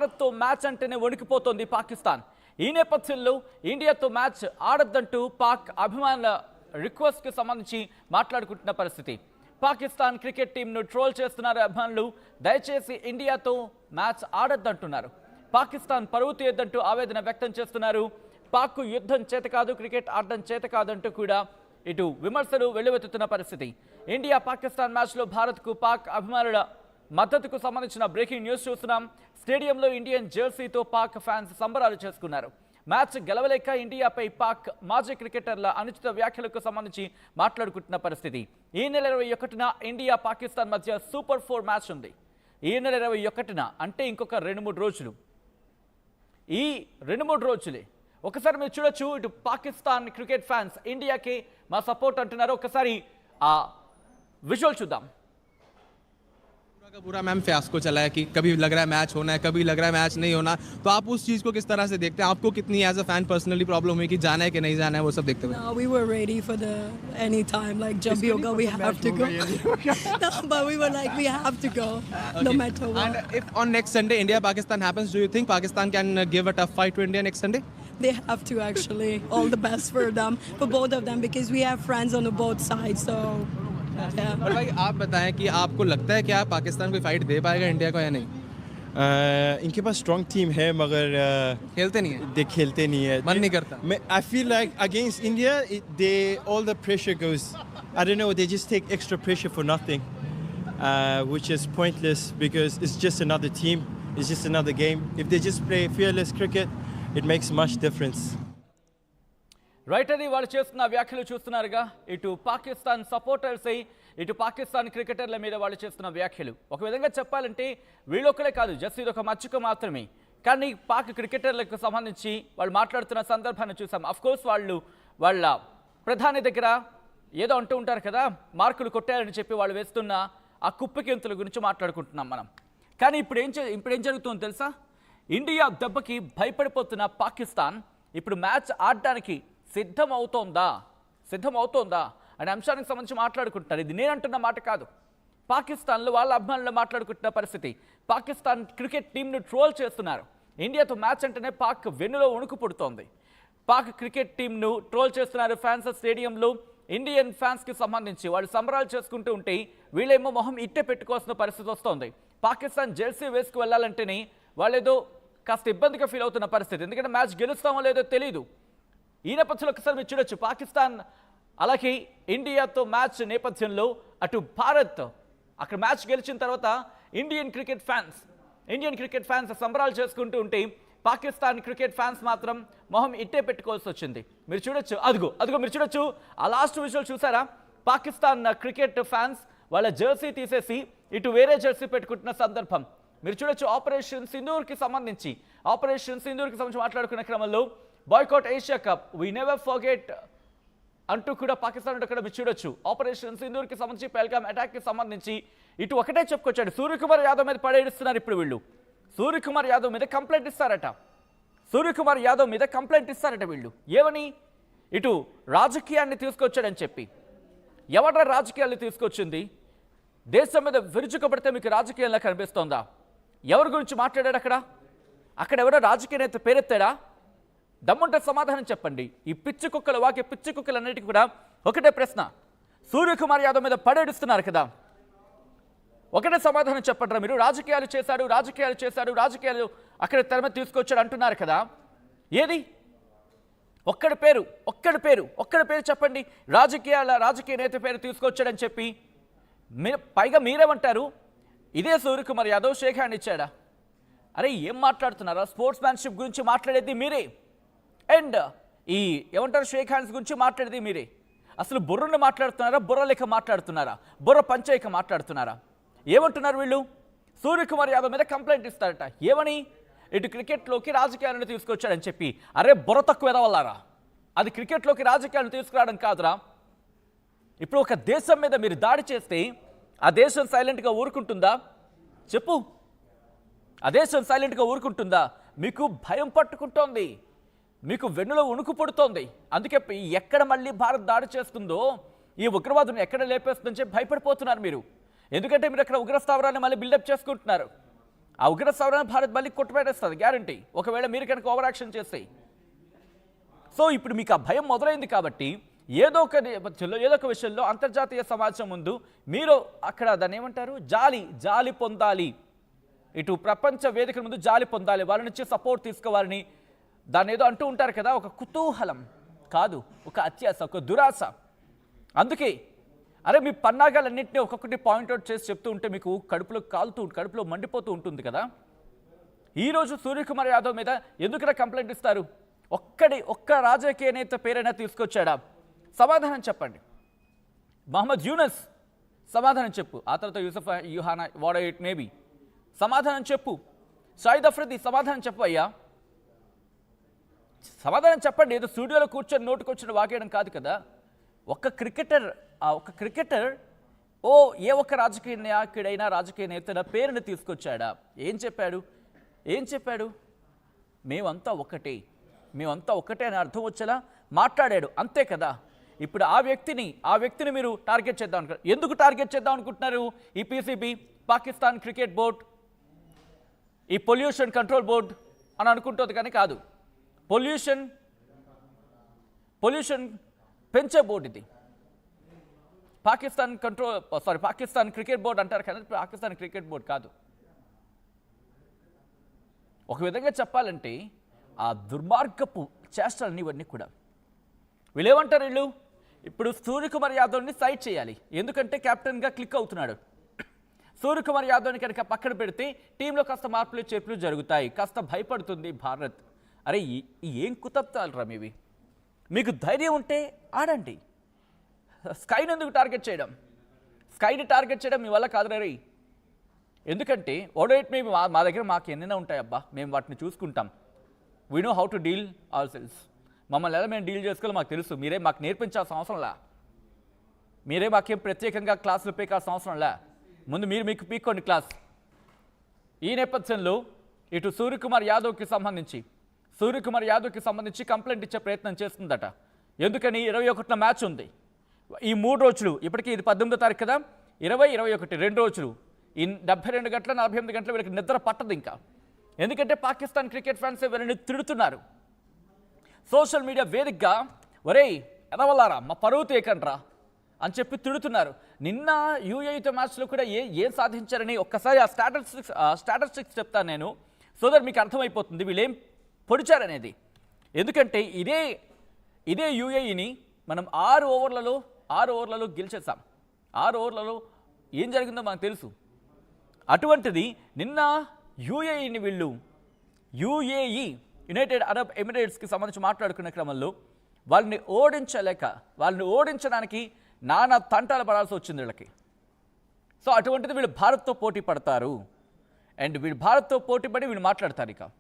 భారత్తో మ్యాచ్ అంటేనే వణికిపోతోంది పాకిస్తాన్. ఈ నేపథ్యంలో ఇండియాతో మ్యాచ్ ఆడొద్దంటూ పాక్ అభిమానుల రిక్వెస్ట్కి సంబంధించి మాట్లాడుకుంటున్న పరిస్థితి. పాకిస్తాన్ క్రికెట్ టీంను ట్రోల్ చేస్తున్నారు అభిమానులు. దయచేసి ఇండియాతో మ్యాచ్ ఆడొద్దంటున్నారు. పాకిస్తాన్ పరువు తీయొద్దంటూ ఆవేదన వ్యక్తం చేస్తున్నారు. పాక్కు యుద్ధం చేత కాదు, క్రికెట్ ఆడడం చేత కాదంటూ కూడా ఇటు విమర్శలు వెల్లువెత్తుతున్న పరిస్థితి. ఇండియా పాకిస్తాన్ మ్యాచ్లో భారత్కు పాక్ అభిమానుల మద్దతుకు సంబంధించిన బ్రేకింగ్ న్యూస్ చూస్తున్నాం. స్టేడియంలో ఇండియన్ జెర్సీతో పాక్ ఫ్యాన్స్ సంబరాలు చేసుకున్నారు. మ్యాచ్ గెలవలేక ఇండియాపై పాక్ మాజీ క్రికెటర్ల అనుచిత వ్యాఖ్యలకు సంబంధించి మాట్లాడుకుంటున్న పరిస్థితి. ఈ నెల 21న ఇండియా పాకిస్తాన్ మధ్య సూపర్ 4 మ్యాచ్ ఉంది. ఈ నెల 21న అంటే ఇంకొక 2-3 రోజులు. ఈ 2-3 రోజులే. ఒకసారి మీరు చూడొచ్చు, ఇటు పాకిస్తాన్ క్రికెట్ ఫ్యాన్స్ ఇండియాకి మా సపోర్ట్ అంటున్నారు. ఒకసారి ఆ విజువల్ చూద్దాం. का पूरा मैम फियास्को चला है कि कभी लग रहा है मैच होना है, कभी लग रहा है मैच नहीं होना. तो आप उस चीज़ को किस तरह से देखते हैं? आपको कितनी as a fan personally problem हुई कि जाना है कि नहीं जाना है, वो सब देखते हुए? No, we were ready for the any time, like जब भी होगा we have to go. No, but we were like we have to go, no matter what. And if on next Sunday India Pakistan happens, do you think Pakistan can give a tough fight to India next Sunday? They have to actually. All the best for them, for both of them, because we have friends on the both sides. So. Yeah. और भाई आप बताएं कि आपको लगता है कि आप पाकिस्तान कोई फाइट दे पाएगा इंडिया को या नहीं? इनके पास स्ट्रॉन्ग टीम है मगर खेलते नहीं है, दे खेलते नहीं है. मन नहीं करता. I feel like against India, they all the pressure goes. I don't know. They just take extra pressure for nothing, which is pointless because it's just another team. It's just another game. If they just play fearless cricket, it makes much difference. Right, అది వాళ్ళు చేస్తున్న వ్యాఖ్యలు చూస్తున్నారుగా. ఇటు Pakistan supporters ఇటు పాకిస్తాన్ క్రికెటర్ల మీద వాళ్ళు చేస్తున్న వ్యాఖ్యలు. ఒక విధంగా చెప్పాలంటే వీళ్ళొక్కలే కాదు, జస్ట్ ఇది ఒక మచ్చుక మాత్రమే. కానీ పాక్ క్రికెటర్లకు సంబంధించి వాళ్ళు మాట్లాడుతున్న సందర్భాన్ని చూసాం. అఫ్కోర్స్ వాళ్ళు వాళ్ళ ప్రధాని దగ్గర ఏదో అంటూ ఉంటారు కదా, మార్కులు కొట్టారని చెప్పి వాళ్ళు వేస్తున్న ఆ కుప్పికెంతుల గురించి మాట్లాడుకుంటున్నాం మనం. కానీ ఇప్పుడు ఏం జరుగుతుందో తెలుసా? ఇండియా దెబ్బకి భయపడిపోతున్న పాకిస్తాన్ ఇప్పుడు మ్యాచ్ ఆడడానికి సిద్ధమవుతోందా అనే అంశానికి సంబంధించి మాట్లాడుకుంటున్నారు. ఇది నేనంటున్న మాట కాదు, పాకిస్తాన్లో వాళ్ళ అభిమానులు మాట్లాడుకుంటున్న పరిస్థితి. పాకిస్తాన్ క్రికెట్ టీంను ట్రోల్ చేస్తున్నారు. ఇండియాతో మ్యాచ్ అంటేనే పాక్ వెన్నులో వణుకు పుడుతోంది. పాక్ క్రికెట్ టీంను ట్రోల్ చేస్తున్నారు ఫ్యాన్స్. స్టేడియంలో ఇండియన్ ఫ్యాన్స్కి సంబంధించి వాళ్ళు సంబరాలు చేసుకుంటూ ఉంటే వీళ్ళేమో మొహం ఇట్టే పెట్టుకోవాల్సిన పరిస్థితి వస్తోంది. పాకిస్తాన్ జెర్సీ వేసుకు వెళ్ళాలంటేనే వాళ్ళేదో కాస్త ఇబ్బందిగా ఫీల్ అవుతున్న పరిస్థితి. ఎందుకంటే మ్యాచ్ గెలుస్తామో లేదో తెలియదు. ఈ నేపథ్యంలో ఒకసారి మీరు చూడొచ్చు, పాకిస్తాన్ అలాగే ఇండియాతో మ్యాచ్ నేపథ్యంలో అటు భారత్ అక్కడ మ్యాచ్ గెలిచిన తర్వాత ఇండియన్ క్రికెట్ ఫ్యాన్స్ సంబరాలు చేసుకుంటూ ఉంటే పాకిస్తాన్ క్రికెట్ ఫ్యాన్స్ మాత్రం మొహం ఇట్టే పెట్టుకోవాల్సి వచ్చింది. మీరు చూడొచ్చు, అదిగో మీరు చూడొచ్చు, ఆ లాస్ట్ విజువల్ చూసారా? పాకిస్తాన్ క్రికెట్ ఫ్యాన్స్ వాళ్ళ జెర్సీ తీసేసి ఇటు వేరే జెర్సీ పెట్టుకుంటున్న సందర్భం మీరు చూడొచ్చు. ఆపరేషన్ సింధూర్కి సంబంధించి మాట్లాడుకున్న క్రమంలో boycott Asia cup, we never forget అంటూ కూడా పాకిస్తాన్ అక్కడ మీరు చూడొచ్చు. ఆపరేషన్ సింధూర్కి సంబంధించి పహల్గామ్ అటాక్కి సంబంధించి ఇటు ఒకటే చెప్పుకొచ్చాడు, సూర్యకుమార్ యాదవ్ మీద పడేడుస్తున్నారు. ఇప్పుడు వీళ్ళు సూర్యకుమార్ యాదవ్ మీద కంప్లైంట్ ఇస్తారట. వీళ్ళు ఏమని? ఇటు రాజకీయాన్ని తీసుకొచ్చాడని చెప్పి. ఎవడ్రా రాజకీయాన్ని తీసుకొచ్చింది? దేశం మీద విరుచుకబడితే మీకు రాజకీయంలా కనిపిస్తోందా? ఎవరి గురించి మాట్లాడాడు అక్కడ ఎవరో రాజకీయ నేత పేరెత్తాడా? దమ్ముంటే సమాధానం చెప్పండి. ఈ పిచ్చి కుక్కలన్నిటికీ కూడా ఒకటే ప్రశ్న, సూర్యకుమార్ యాదవ్ మీద పడేడుస్తున్నారు కదా, ఒకటే సమాధానం చెప్పండి. మీరు రాజకీయాలు చేశాడు అక్కడ తెర మీద తీసుకొచ్చాడు అంటున్నారు కదా, ఏది? ఒక్కడి పేరు చెప్పండి. రాజకీయ నేత పేరు తీసుకొచ్చాడని చెప్పి పైగా మీరేమంటారు? ఇదే సూర్యకుమార్ యాదవ్ షేక్ హ్యాండ్ ఇచ్చాడా? అరే ఏం మాట్లాడుతున్నారా? స్పోర్ట్స్ మ్యాన్షిప్ గురించి మాట్లాడేది మీరే, అండ్ ఈ ఏమంటారు షేక్ హ్యాండ్స్ గురించి మాట్లాడేది మీరే. అసలు బుర్రను మాట్లాడుతున్నారా, బుర్ర లేక మాట్లాడుతున్నారా, బుర్ర పంచాయక మాట్లాడుతున్నారా? ఏమంటున్నారు వీళ్ళు? సూర్యకుమార్ యాదవ్ మీద కంప్లైంట్ ఇస్తారట. ఏమని? ఇటు క్రికెట్లోకి రాజకీయాలను తీసుకొచ్చాడని చెప్పి. అరే బుర్ర తక్కువ ఎదవల్లారా, అది క్రికెట్లోకి రాజకీయాలను తీసుకురావడం కాదురా. ఇప్పుడు ఒక దేశం మీద మీరు దాడి చేస్తే ఆ దేశం సైలెంట్గా ఊరుకుంటుందా? చెప్పు, ఆ దేశం సైలెంట్గా ఊరుకుంటుందా? మీకు భయం పట్టుకుంటోంది, మీకు వెన్నులో ఉణుకు పుడుతోంది. అందుకే ఎక్కడ మళ్ళీ భారత్ దాడి చేస్తుందో, ఈ ఉగ్రవాదుని ఎక్కడ లేపేస్తుందని చెప్పి భయపడిపోతున్నారు మీరు. ఎందుకంటే మీరు అక్కడ ఉగ్ర స్థావరాన్ని మళ్ళీ బిల్డప్ చేసుకుంటున్నారు. ఆ ఉగ్ర సవరణ భారత్ మళ్ళీ కొట్టుపెట్టేస్తుంది గ్యారంటీ, ఒకవేళ మీరు కనుక ఓవర్ యాక్షన్ చేస్తే. సో ఇప్పుడు మీకు ఆ భయం మొదలైంది కాబట్టి ఏదో ఒక నేపథ్యంలో ఏదో ఒక విషయంలో అంతర్జాతీయ సమాజం ముందు మీరు అక్కడ దాన్ని ఏమంటారు, జాలి పొందాలి, ఇటు ప్రపంచ వేదిక ముందు జాలి పొందాలి, వాళ్ళ నుంచి సపోర్ట్ తీసుకోవాలని దాన్ని ఏదో అంటూ ఉంటారు కదా, ఒక కుతూహలం కాదు, ఒక అత్యాశ, ఒక దురాశ. అందుకే అరే మీ పన్నాగాలన్నింటినీ ఒక్కొక్కటి పాయింట్అవుట్ చేసి చెప్తూ ఉంటే మీకు కడుపులో మండిపోతూ ఉంటుంది కదా. ఈరోజు సూర్యకుమార్ యాదవ్ మీద ఎందుకలా కంప్లైంట్ ఇస్తారు? ఒక్క రాజకీయ నేత పేరైనా తీసుకొచ్చాడా? సమాధానం చెప్పండి. మహమ్మద్ యూనస్ సమాధానం చెప్పు, ఆ తర్వాత యూసఫ్ యుహానా వాట్ ఇట్ మేబీ సమాధానం చెప్పు, షాహిద్ అఫ్రిది సమాధానం చెప్పు అయ్యా, సమాధానం చెప్పండి. ఏదో స్టూడియోలో కూర్చొని నోటుకొచ్చిన వాగేయడం కాదు కదా. ఒక క్రికెటర్ ఏ ఒక్క రాజకీయ నాయకుడైనా రాజకీయ నేత పేరుని తీసుకొచ్చాడా? ఏం చెప్పాడు? మేమంతా ఒకటే అని అర్థం వచ్చేలా మాట్లాడాడు, అంతే కదా. ఇప్పుడు ఆ వ్యక్తిని మీరు టార్గెట్ చేద్దాం అనుకుంటారు. ఎందుకు టార్గెట్ చేద్దాం అనుకుంటున్నారు? ఈ పీసీబీ, పాకిస్తాన్ క్రికెట్ బోర్డ్, ఈ పొల్యూషన్ కంట్రోల్ బోర్డ్ అని అనుకుంటుంది కానీ కాదు. పొల్యూషన్ పెంచే బోర్డు ఇది. పాకిస్తాన్ క్రికెట్ బోర్డు అంటారు కానీ పాకిస్తాన్ క్రికెట్ బోర్డు కాదు. ఒక విధంగా చెప్పాలంటే ఆ దుర్మార్గపు చేష్టలన్నీ ఇవన్నీ కూడా వీళ్ళేమంటారు, వీళ్ళు ఇప్పుడు సూర్యకుమార్ యాదవ్ని సైడ్ చేయాలి, ఎందుకంటే కెప్టెన్గా క్లిక్ అవుతున్నాడు. సూర్యకుమార్ యాదవ్ని కనుక పక్కన పెడితే టీంలో కాస్త మార్పులు చేర్పులు జరుగుతాయి, కాస్త భయపడుతుంది భారత్. అరే ఏం కుతత్వాలు రా మీవి? మీకు ధైర్యం ఉంటే ఆడండి. స్కైని ఎందుకు టార్గెట్ చేయడం? స్కైని టార్గెట్ చేయడం మీ వల్ల కాదు రే. ఎందుకంటే ఓడేట్ మేము మా దగ్గర మాకు ఎన్నైనా ఉంటాయి అబ్బా, మేము వాటిని చూసుకుంటాం. We know how to deal our sales. మమ్మల్ని ఎలా మేము డీల్ చేసుకోవాలో మాకు తెలుసు. మీరే మాకు నేర్పించాల్సిన అవసరంలా, మీరే మాకేం ప్రత్యేకంగా క్లాసులు పీకాల్సిన అవసరంలా. ముందు మీకు పీక్కోండి క్లాస్. ఈ నేపథ్యంలో ఇటు సూర్యకుమార్ యాదవ్కి సంబంధించి కంప్లైంట్ ఇచ్చే ప్రయత్నం చేస్తుందట. ఎందుకని? 21న మ్యాచ్ ఉంది. ఈ 3 రోజులు, ఇప్పటికీ ఇది 18వ తారీఖు కదా, 20, 21 2 రోజులు, ఈ 72 గంటల 48 గంటలు వీళ్ళకి నిద్ర పట్టదు ఇంకా. ఎందుకంటే పాకిస్తాన్ క్రికెట్ ఫ్యాన్స్ వీళ్ళని తిడుతున్నారు సోషల్ మీడియా వేదికగా. ఒరేయ్ ఎదవల్లారా, మా పరువు తీయకండ్రా అని చెప్పి తిడుతున్నారు. నిన్న యూఏఈతో మ్యాచ్లో కూడా ఏం సాధించారని ఒక్కసారి ఆ స్టాటిస్టిక్స్ చెప్తాను నేను, సో దట్ మీకు అర్థమైపోతుంది వీళ్ళేం పొడిచారనేది. ఎందుకంటే ఇదే యూఏఈని మనం 6 ఓవర్లలో గెలిచేసాం. 6 ఓవర్లలో ఏం జరిగిందో మనకు తెలుసు. అటువంటిది నిన్న యూఏఈని వీళ్ళు యునైటెడ్ అరబ్ ఎమిరేట్స్కి సంబంధించి మాట్లాడుకునే క్రమంలో వాళ్ళని ఓడించడానికి నానా తంటాలు పడాల్సి వచ్చింది వీళ్ళకి. సో అటువంటిది వీళ్ళు భారత్తో పోటీ పడతారు, అండ్ వీళ్ళు భారత్తో పోటీ పడి వీళ్ళు మాట్లాడతారు ఇక.